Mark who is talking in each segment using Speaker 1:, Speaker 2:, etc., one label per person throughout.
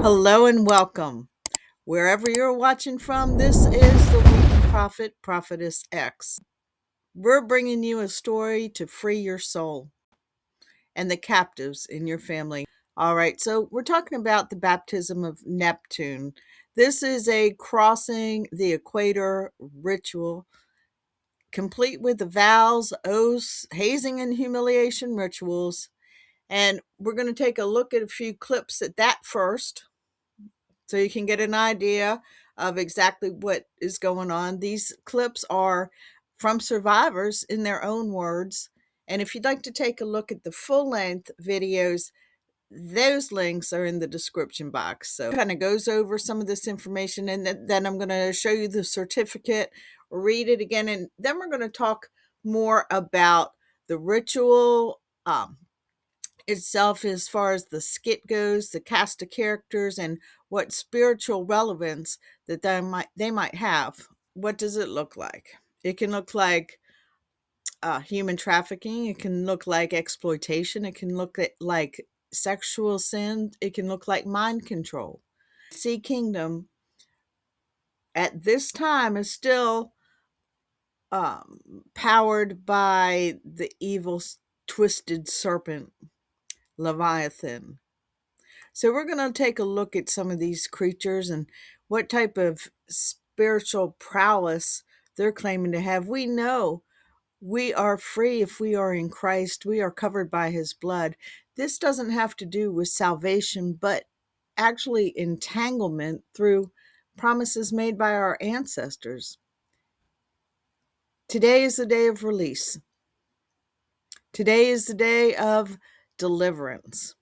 Speaker 1: Hello and welcome. Wherever you're watching from, this is the Weekly Prophet, ProphetessX. We're bringing you a story to free your soul and the captives in your family. All right, so we're talking about the baptism of Neptune. This is a crossing the equator ritual, complete with the vows, oaths, hazing, and humiliation rituals. And we're going to take a look at a few clips at that first, so you can get an idea of exactly what is going on. These clips are from survivors in their own words. And if you'd like to take a look at the full-length videos, those links are in the description box. So it kind of goes over some of this information, and then I'm going to show you the certificate, read it again, and then we're going to talk more about the ritual itself as far as the skit goes, the cast of characters, and what spiritual relevance that they might have. What does it look like? It can look like human trafficking. It can look like exploitation. It can look like sexual sin. It can look like mind control. Sea Kingdom at this time is still powered by the evil, twisted serpent Leviathan. So we're going to take a look at some of these creatures and what type of spiritual prowess they're claiming to have. We know we are free if we are in Christ. We are covered by his blood. This doesn't have to do with salvation, but actually entanglement through promises made by our ancestors. Today is the day of release. Today is the day of deliverance.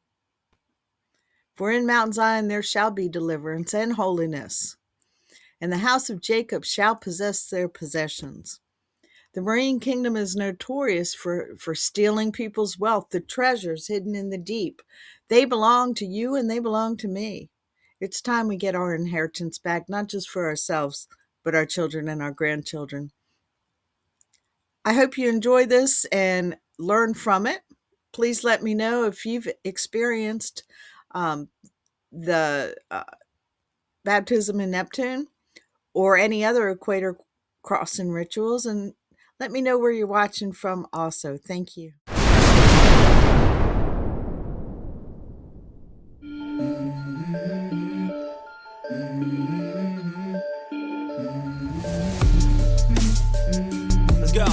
Speaker 1: For in Mount Zion there shall be deliverance and holiness, and the house of Jacob shall possess their possessions. The marine kingdom is notorious for stealing people's wealth, the treasures hidden in the deep. They belong to you and they belong to me. It's time we get our inheritance back, not just for ourselves, but our children and our grandchildren. I hope you enjoy this and learn from it. Please let me know if you've experienced the baptism in Neptune or any other equator crossing rituals, and let me know where you're watching from also. Thank you.
Speaker 2: Let's go.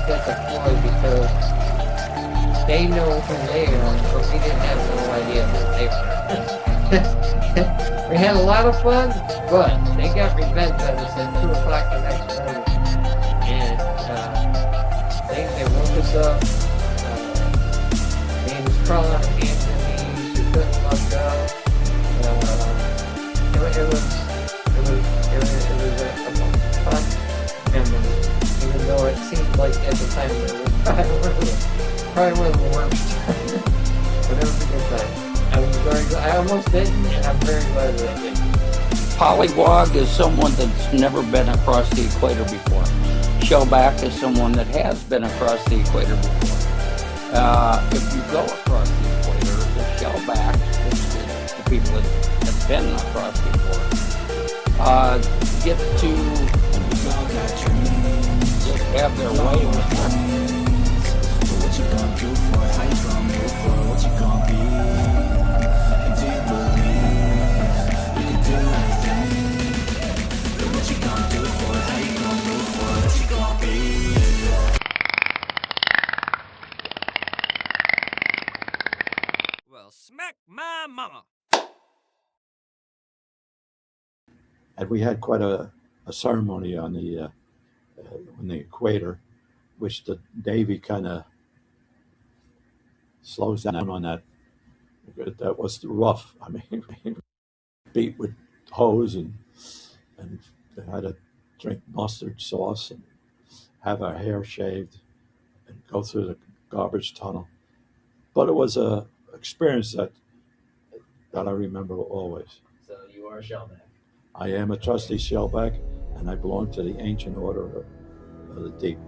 Speaker 3: That's a ploy because they know who they are, but we didn't have no idea who they were. We had a lot of fun, but they got revenge on us at 2 o'clock the next morning. And they woke us up. They was crawling on hands and knees. We couldn't look up. It was a fun memory. Even though it seemed like at the time it was probably one of the worst. But it was a good time. I was very glad. I almost didn't, and I'm very glad that I didn't.
Speaker 4: Pollywog is someone that's never been across the equator before. Shellback is someone that has been across the equator before. If you go across the equator, the shellback, which is the people that have been across before, get to have their way with them.
Speaker 2: What you gonna do for it? How you gonna move for it? What you gonna be? And do you believe you can do anything? But what you gonna do for it? How you gonna move for it? What you gonna be?
Speaker 5: and we had quite a ceremony on the equator, which the Navy kind of slows down on that. That was rough. I mean, beat with hose and they had to drink mustard sauce and have our hair shaved and go through the garbage tunnel. But it was a experience that I remember always.
Speaker 3: So you are a shellback.
Speaker 5: I am a trusty shellback, and I belong to the ancient order of the deep.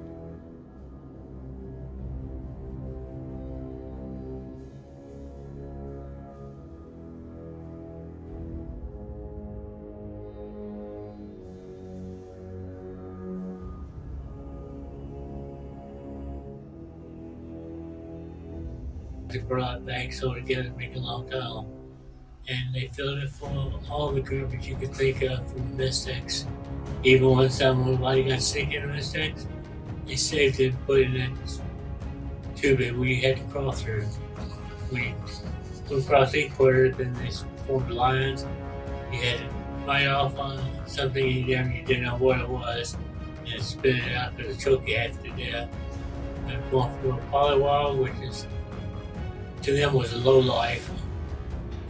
Speaker 6: They brought bags all together to make a long tunnel, and they filled it full of all the garbage you could think of from Mystics. Even when somebody got sick in Mystics, they saved it and put it in that tube that we had to crawl through. We flew across the equator, then they formed lines. You had to bite off on something you didn't know what it was, and spit it out to choke you half to death. And going through a polywog, which is to them was a low life,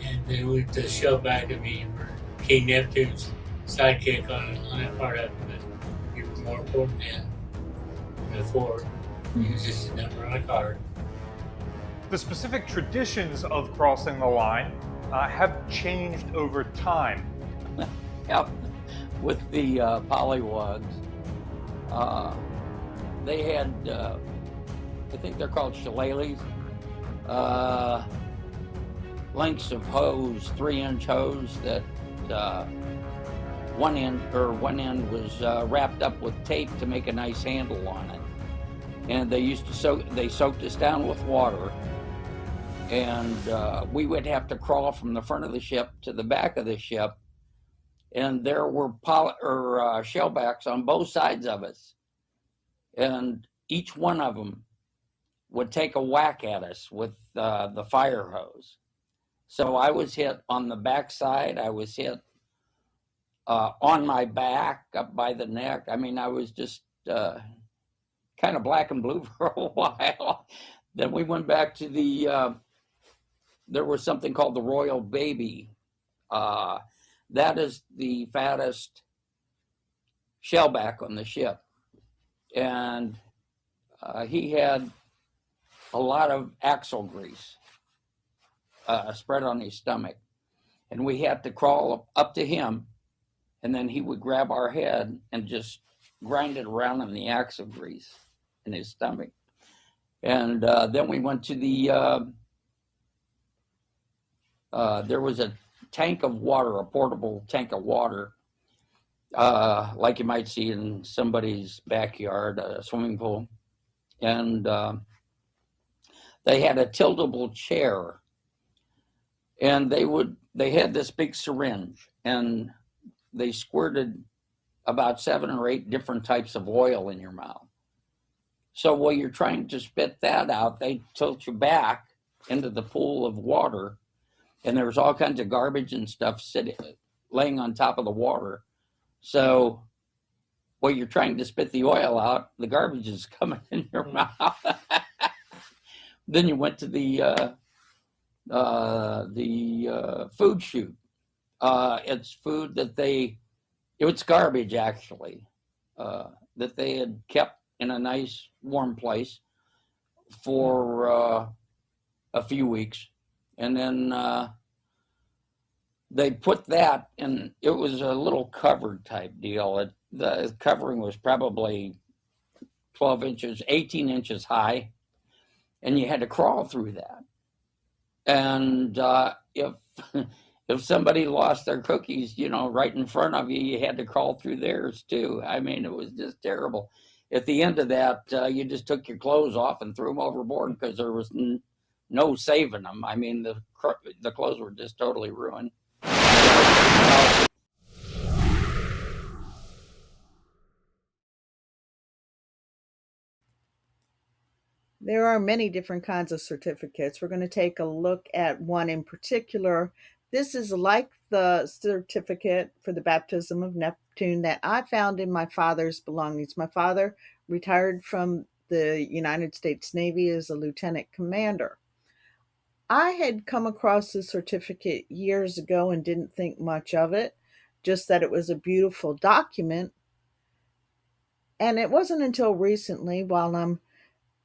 Speaker 6: and then we went to shellback to be King Neptune's sidekick on that part of it, but you were more important than before. He was just a number on a card.
Speaker 7: The specific traditions of crossing the line have changed over time.
Speaker 4: Yep. With the polywogs, they had, I think they're called shillelaghs, lengths of hose, 3-inch hose that one end was wrapped up with tape to make a nice handle on it. And they soaked us down with water, and we would have to crawl from the front of the ship to the back of the ship, and there were shellbacks on both sides of us, and each one of them would take a whack at us with the fire hose. So I was hit on the backside. I was hit on my back, up by the neck. I mean, I was just kind of black and blue for a while. Then we went back to there was something called the Royal Baby. That is the fattest shellback on the ship. And he had a lot of axle grease spread on his stomach. And we had to crawl up to him, and then he would grab our head and just grind it around in the axle grease in his stomach. And then we went to there was a tank of water, a portable tank of water, like you might see in somebody's backyard, a swimming pool. And they had a tiltable chair, and they had this big syringe, and they squirted about 7 or 8 different types of oil in your mouth. So while you're trying to spit that out, they tilt you back into the pool of water, and there was all kinds of garbage and stuff laying on top of the water. So while you're trying to spit the oil out, the garbage is coming in your mouth. Then you went to the food chute. It's food that it's garbage actually, that they had kept in a nice warm place for a few weeks. And then they put that in, it was a little covered type deal. The covering was probably 12 inches, 18 inches high, and you had to crawl through that. And if somebody lost their cookies, right in front of you, you had to crawl through theirs too. I mean, it was just terrible. At the end of that, you just took your clothes off and threw them overboard because there was no saving them. I mean, the clothes were just totally ruined.
Speaker 1: There are many different kinds of certificates. We're going to take a look at one in particular. This is like the certificate for the baptism of Neptune that I found in my father's belongings. My father retired from the United States Navy as a lieutenant commander. I had come across this certificate years ago and didn't think much of it, just that it was a beautiful document. And it wasn't until recently, while I'm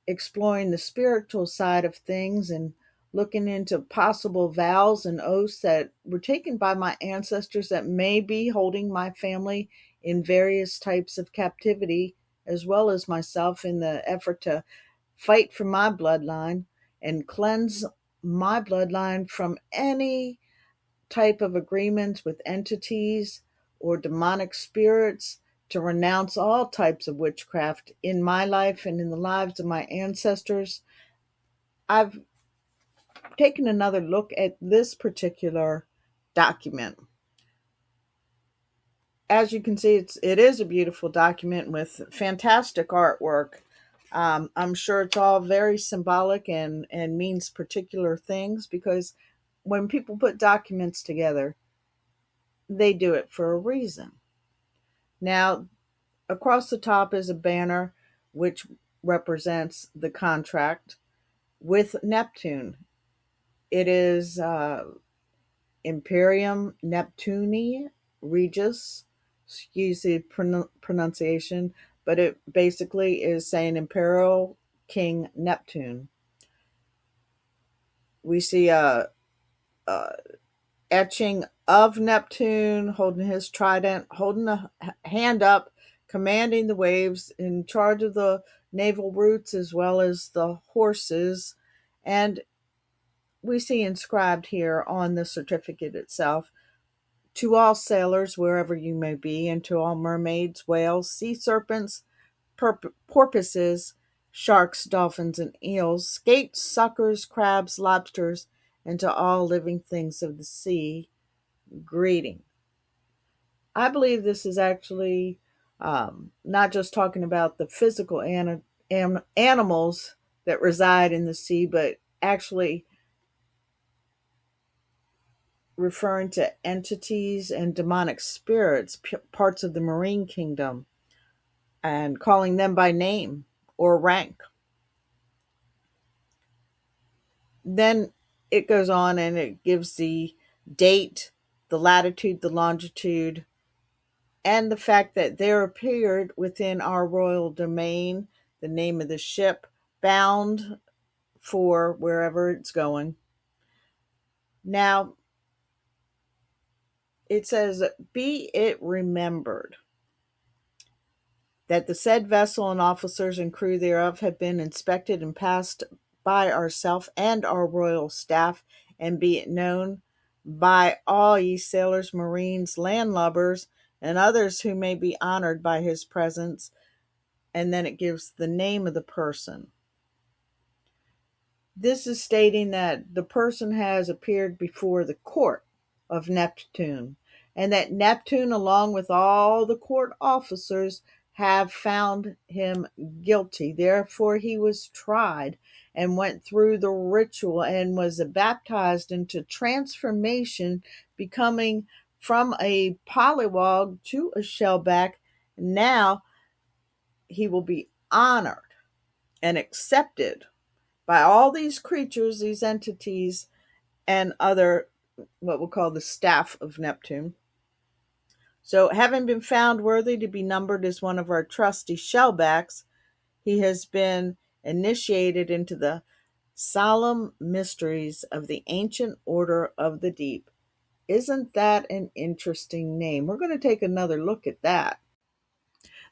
Speaker 1: exploring the spiritual side of things and looking into possible vows and oaths that were taken by my ancestors that may be holding my family in various types of captivity, as well as myself, in the effort to fight for my bloodline and cleanse my bloodline from any type of agreements with entities or demonic spirits, to renounce all types of witchcraft in my life and in the lives of my ancestors. I've taken another look at this particular document. As you can see, it is a beautiful document with fantastic artwork. I'm sure it's all very symbolic and means particular things, because when people put documents together, they do it for a reason. Now, across the top is a banner which represents the contract with Neptune. It is Imperium Neptuni Regis, excuse the pronunciation, but it basically is saying Imperial King Neptune. We see a etching of Neptune holding his trident, holding a hand up, commanding the waves, in charge of the naval routes as well as the horses. And we see inscribed here on the certificate itself, to all sailors wherever you may be, and to all mermaids, whales, sea serpents, porpoises, sharks, dolphins, and eels, skates, suckers, crabs, lobsters, and to all living things of the sea, greeting. I believe this is actually not just talking about the physical animals that reside in the sea, but actually referring to entities and demonic spirits, parts of the marine kingdom, and calling them by name or rank. Then it goes on and it gives the date, the latitude, the longitude, and the fact that there appeared within our royal domain the name of the ship bound for wherever it's going. Now, it says, be it remembered that the said vessel and officers and crew thereof have been inspected and passed by ourself and our royal staff, and be it known by all ye sailors, marines, landlubbers, and others who may be honored by his presence. And then it gives the name of the person. This is stating that the person has appeared before the court of Neptune, and that Neptune, along with all the court officers, have found him guilty. Therefore, he was tried and went through the ritual and was baptized into transformation, becoming from a pollywog to a shellback. Now he will be honored and accepted by all these creatures, these entities, and other, what we'll call the staff of Neptune. So, having been found worthy to be numbered as one of our trusty shellbacks, he has been initiated into the solemn mysteries of the ancient order of the deep. Isn't that an interesting name? We're going to take another look at that.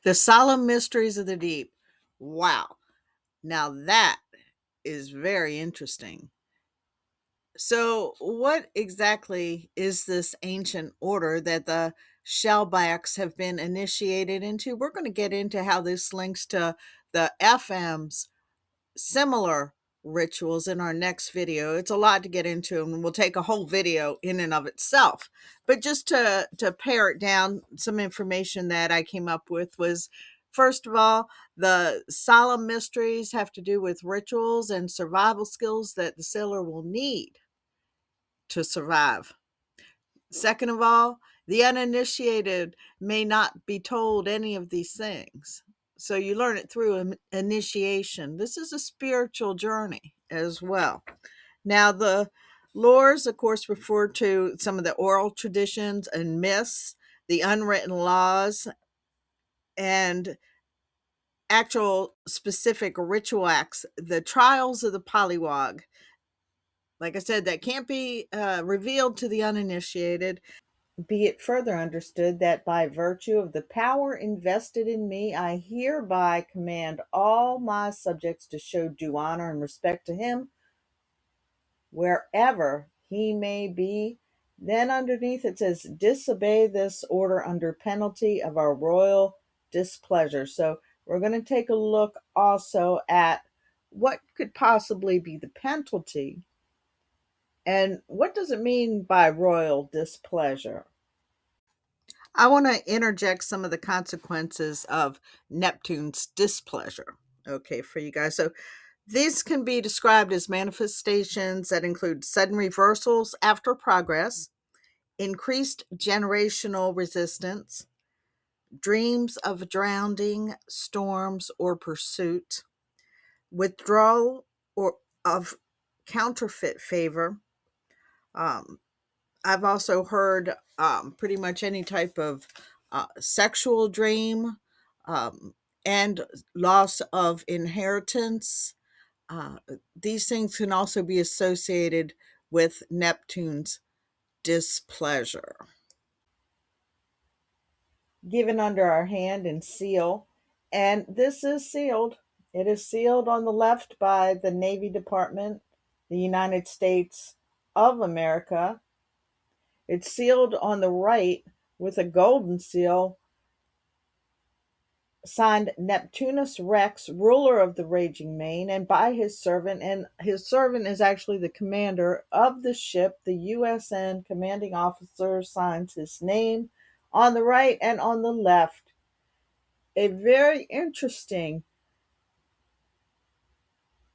Speaker 1: The solemn mysteries of the deep. Wow. Now that is very interesting. So, what exactly is this ancient order that the shellbacks have been initiated into? We're going to get into how this links to the FM's similar rituals in our next video. It's a lot to get into, and we'll take a whole video in and of itself. But just to pare it down, some information that I came up with was, first of all, the solemn mysteries have to do with rituals and survival skills that the sailor will need to survive. Second of all, the uninitiated may not be told any of these things. So you learn it through initiation. This is a spiritual journey as well. Now, the lores, of course, refer to some of the oral traditions and myths, the unwritten laws, and actual specific ritual acts, the trials of the polywog. Like I said, that can't be revealed to the uninitiated. Be it further understood that by virtue of the power invested in me, I hereby command all my subjects to show due honor and respect to him wherever he may be. Then underneath it says, disobey this order under penalty of our royal displeasure. So we're going to take a look also at what could possibly be the penalty and what does it mean by royal displeasure. I want to interject some of the consequences of Neptune's displeasure, okay, for you guys. So these can be described as manifestations that include sudden reversals after progress, increased generational resistance, dreams of drowning, storms, or pursuit, withdrawal or of counterfeit favor. I've also heard pretty much any type of sexual dream and loss of inheritance. These things can also be associated with Neptune's displeasure. Given under our hand and seal, and this is sealed. It is sealed on the left by the Navy Department, the United States of America. It's sealed on the right with a golden seal signed Neptunus Rex, ruler of the raging main, and by his servant. And his servant is actually the commander of the ship. The USN commanding officer signs his name on the right and on the left. A very interesting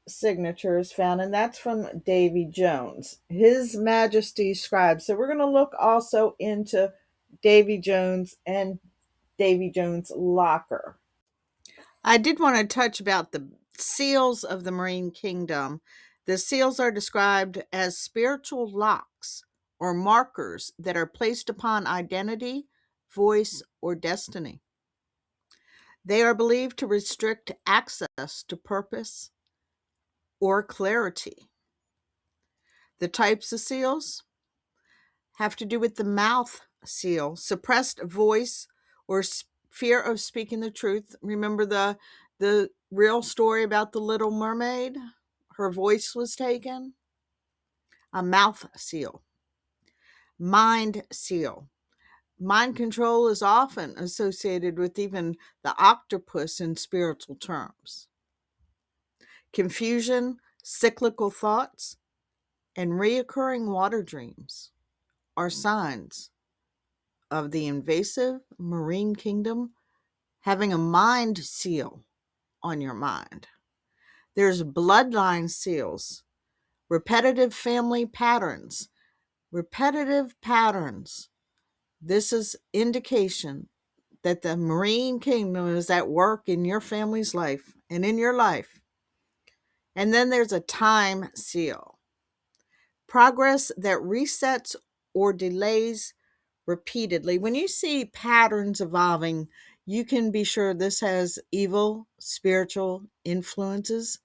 Speaker 1: signature is found, and that's from Davy Jones, His Majesty's scribe. So we're going to look also into Davy Jones and Davy Jones' locker. I did want to touch about the seals of the Marine Kingdom. The seals are described as spiritual locks or markers that are placed upon identity, voice, or destiny. They are believed to restrict access to purpose or clarity. The types of seals have to do with the mouth seal, suppressed voice, or fear of speaking the truth. Remember the real story about the Little Mermaid? Her voice was taken. A mouth seal. Mind seal. Mind control is often associated with even the octopus in spiritual terms. Confusion, cyclical thoughts, and reoccurring water dreams are signs of the invasive marine kingdom having a mind seal on your mind. There's bloodline seals, repetitive family patterns. Repetitive patterns. This is indication that the marine kingdom is at work in your family's life and in your life. And then there's a time seal. Progress that resets or delays repeatedly. When you see patterns evolving, you can be sure this has evil spiritual influences,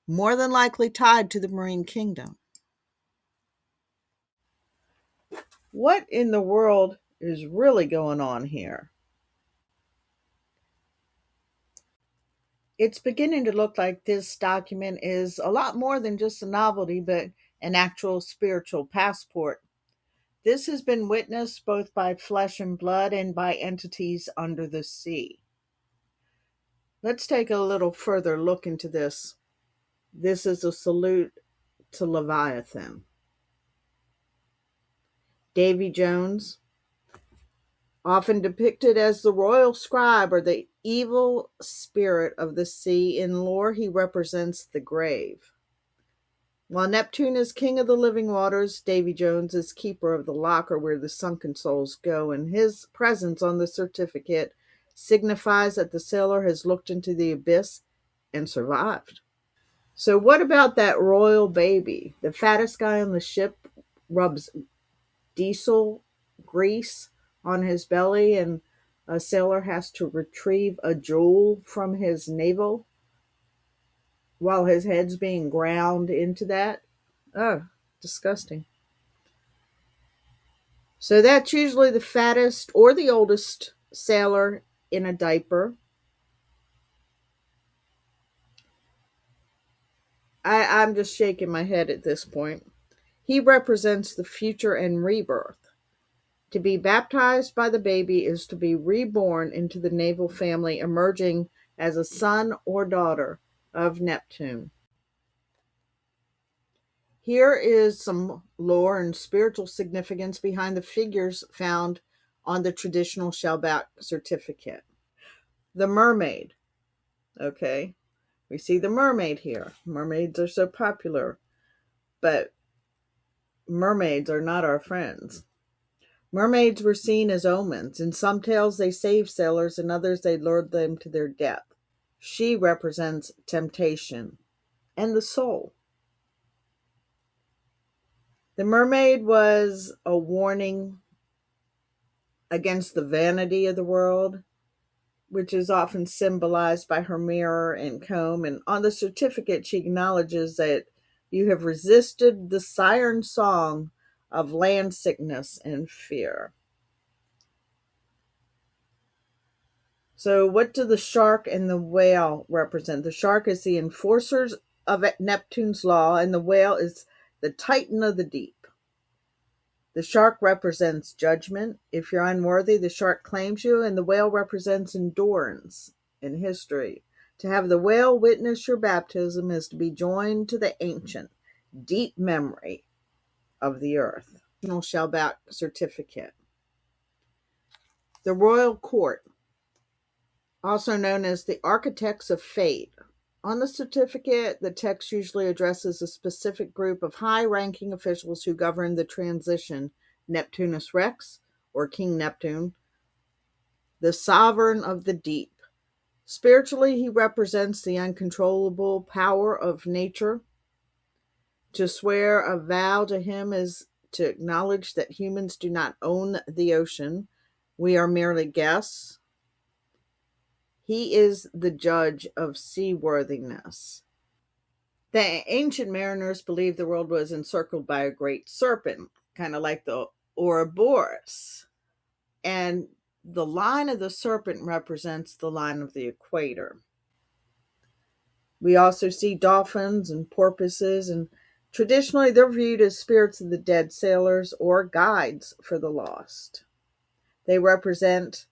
Speaker 1: more than likely tied to the marine kingdom. What in the world is really going on here? It's beginning to look like this document is a lot more than just a novelty, but an actual spiritual passport. This has been witnessed both by flesh and blood and by entities under the sea. Let's take a little further look into this. This is a salute to Leviathan. Davy Jones, often depicted as the royal scribe or the evil spirit of the sea. In lore, he represents the grave. While Neptune is king of the living waters, Davy Jones is keeper of the locker where the sunken souls go, and his presence on the certificate signifies that the sailor has looked into the abyss and survived. So, what about that royal baby? The fattest guy on the ship rubs diesel grease on his belly, and a sailor has to retrieve a jewel from his navel while his head's being ground into that. Oh, disgusting. So that's usually the fattest or the oldest sailor in a diaper. I'm just shaking my head at this point. He represents the future and rebirth. To be baptized by the baby is to be reborn into the naval family, emerging as a son or daughter of Neptune. Here is some lore and spiritual significance behind the figures found on the traditional shellback certificate. The mermaid. Okay, we see the mermaid here. Mermaids are so popular, but mermaids are not our friends. Mermaids were seen as omens. In some tales, they saved sailors, in others, they lured them to their death. She represents temptation and the soul. The mermaid was a warning against the vanity of the world, which is often symbolized by her mirror and comb. And on the certificate, she acknowledges that you have resisted the siren song of land sickness and fear. So what do the shark and the whale represent? The shark is the enforcers of Neptune's law, and the whale is the titan of the deep. The shark represents judgment. If you're unworthy, the shark claims you, and the whale represents endurance in history. To have the whale witness your baptism is to be joined to the ancient, deep memory of the earth. Shellback certificate. The royal court, also known as the architects of fate. On the certificate, the text usually addresses a specific group of high-ranking officials who govern the transition. Neptunus Rex, or King Neptune, the sovereign of the deep. Spiritually, he represents the uncontrollable power of nature. To swear a vow to him is to acknowledge that humans do not own the ocean. We are merely guests. He is the judge of seaworthiness. The ancient mariners believed the world was encircled by a great serpent, kind of like the Ouroboros. And the line of the serpent represents the line of the equator. We also see dolphins and porpoises, and traditionally they're viewed as spirits of the dead sailors or guides for the lost. They represent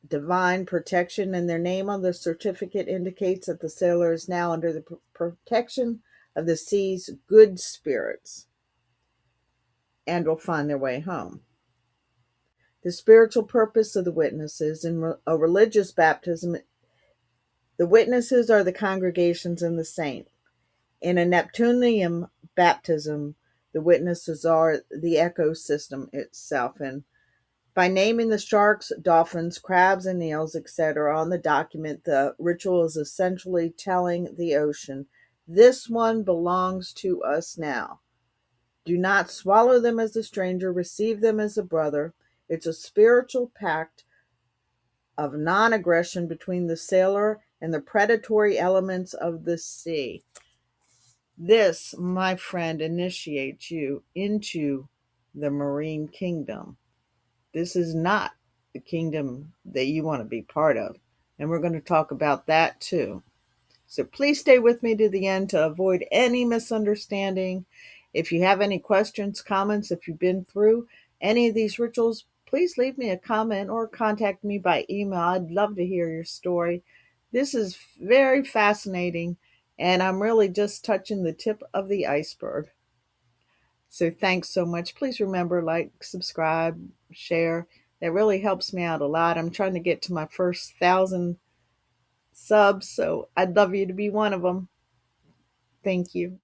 Speaker 1: divine protection, and their name on the certificate indicates that the sailor is now under the protection of the sea's good spirits and will find their way home. The spiritual purpose of the witnesses in a religious baptism, the witnesses are the congregations and the saint. In a Neptunian baptism, the witnesses are the ecosystem itself. And by naming the sharks, dolphins, crabs, and eels, etc. on the document, the ritual is essentially telling the ocean, this one belongs to us now. Do not swallow them as a stranger, receive them as a brother. It's a spiritual pact of non-aggression between the sailor and the predatory elements of the sea. This, my friend, initiates you into the marine kingdom. This is not the kingdom that you want to be part of. And we're going to talk about that too. So please stay with me to the end to avoid any misunderstanding. If you have any questions, comments, if you've been through any of these rituals, please leave me a comment or contact me by email. I'd love to hear your story. This is very fascinating, and I'm really just touching the tip of the iceberg. So thanks so much. Please remember, like, subscribe, share. That really helps me out a lot. I'm trying to get to my first 1,000 subs, so I'd love you to be one of them. Thank you.